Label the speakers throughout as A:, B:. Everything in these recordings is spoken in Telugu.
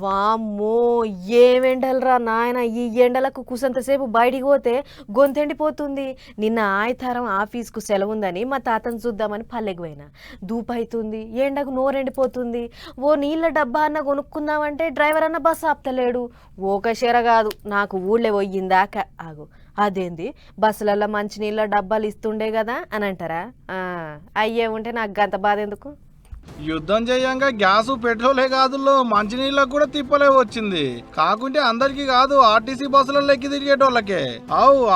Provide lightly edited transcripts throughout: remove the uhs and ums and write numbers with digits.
A: వామ్మో! ఏమెండలురా నాయన! ఈ ఎండలకు కూసంతసేపు బయటికి పోతే గొంతెండిపోతుంది. నిన్న ఆదివారం ఆఫీస్‌కు సెలవుందని మా తాతని చూద్దామని పల్లెకి పోయినా. ధూపయితుంది, ఎండకు నోరెండిపోతుంది. ఓ నీళ్ళ డబ్బా అన్న కొనుక్కుందామంటే డ్రైవర్ అన్న బస్సు ఆపుతలేడు. ఓకషేర కాదు, నాకు ఊళ్ళో పోయిందాక ఆగు. అదేంది బస్సులలో మంచినీళ్ళ డబ్బాలు ఇస్తుండే కదా అని అంటారా? అయ్యే ఉంటే నాకు గంత బాధ ఎందుకు?
B: యుద్ధం చేయంగా గ్యాసు పెట్రోలే కాదుల్లో మంచినీళ్ళకు కూడా తిప్పలే వచ్చింది. కాకుంటే అందరికి కాదు, ఆర్టీసీ బస్సులలో ఎక్కి తిరిగేటోళ్ళకే.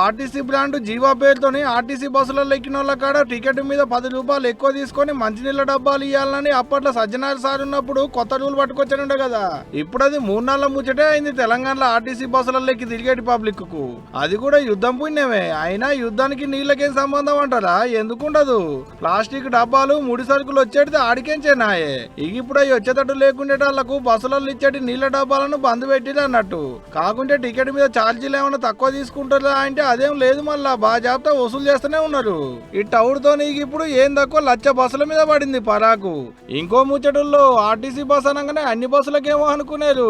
B: ఆర్టీసీ బ్రాండ్ జీవా పేరుతోని ఆర్టీసీ బస్సులలో ఎక్కిన వాళ్ళ కాడ టికెట్ మీద 10 రూపాయలు ఎక్కువ తీసుకొని మంచినీళ్ళ డబ్బాలు ఇవ్వాలని అప్పట్లో సజ్జనార్ సార్ ఉన్నప్పుడు కొత్త రూల్ పట్టుకొచ్చానుండే కదా. ఇప్పుడు అది 3 నెలల ముచ్చటే అయింది తెలంగాణలో ఆర్టీసీ బస్సులలో ఎక్కి తిరిగేటి పబ్లిక్ కు. అది కూడా యుద్ధం పుణ్యమే. అయినా యుద్ధానికి నీళ్ళకేం సంబంధం అంటారా? ఎందుకుండదు. ప్లాస్టిక్ డబ్బాలు ముడి సరుకులు వచ్చేది ఆడికే నాయే. ఇప్పుడు అవి వచ్చేటట్టు లేకుండేటాళ్లకు బస్సులలో ఇచ్చేటి నీళ్ల డబ్బాలను బంద్ పెట్టిరు అన్నట్టు. కాకుంటే టికెట్ మీద ఛార్జీలు ఏమైనా తక్కువ తీసుకుంటారా అంటే అదేం లేదు. మళ్ళా బాజాబ్తా వసూలు చేస్తూనే ఉన్నారు. ఈ టౌర్తో ఇప్పుడు ఏం తక్కువ 1,00,000 బస్సుల మీద పడింది పరాకు. ఇంకో ముచ్చటుల్లో ఆర్టీసీ బస్ అనగానే అన్ని బస్సులకేమో అనుకున్నారు.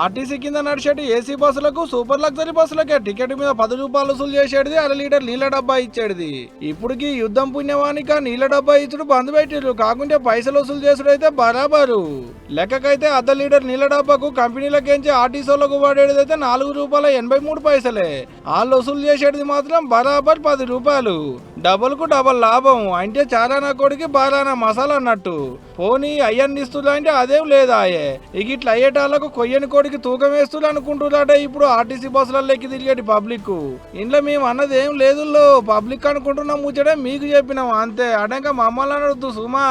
B: ఆర్టీసీ కింద నడిచేటి ఏసీ బస్సులకు, సూపర్ లగ్జరీ బస్సులకే టికెట్ మీద 10 రూపాయలు వసూలు చేసేది, 1/2 లీటర్ నీళ్ల డబ్బా ఇచ్చేది. ఇప్పుడుకి యుద్ధం పుణ్యమానిక నీళ్ల డబ్బా ఇచ్చుడు బంద్ పెట్టిరు. కాకుంటే పైసలు వసూలు చేసుడైతే బరాబరు. లెక్కకైతే 1/2 లీటర్ నీళ్ల డబ్బాకు కంపెనీలకేంచి ఆర్టీసీలకు పడేదైతే 4 రూపాయల 83 పైసలే. వాళ్ళు వసూలు చేసేది మాత్రం బరాబర్ 10 రూపాయలు. డబల్ కు డబల్ లాభం. అంటే చారానా కొడికి బారానా మసాలా అన్నట్టు. పోనీ అయ్యన్ని ఇస్తున్నా అంటే అదేం లేదాయే. ఇట్లా అయ్యేటాళ్లకు కొయ్యని కోడికి తూకం వేస్తులు అనుకుంటున్నాడ ఇప్పుడు ఆర్టీసీ బస్సులలో ఎక్కి తిరిగేటి పబ్లిక్. ఇంట్లో మేము అన్నది ఏం లేదు, పబ్లిక్ అనుకుంటున్నాం ముచ్చటే మీకు చెప్పినాం అంతే. అడంగా మమ్మల్ని అడుగుతూ సుమా.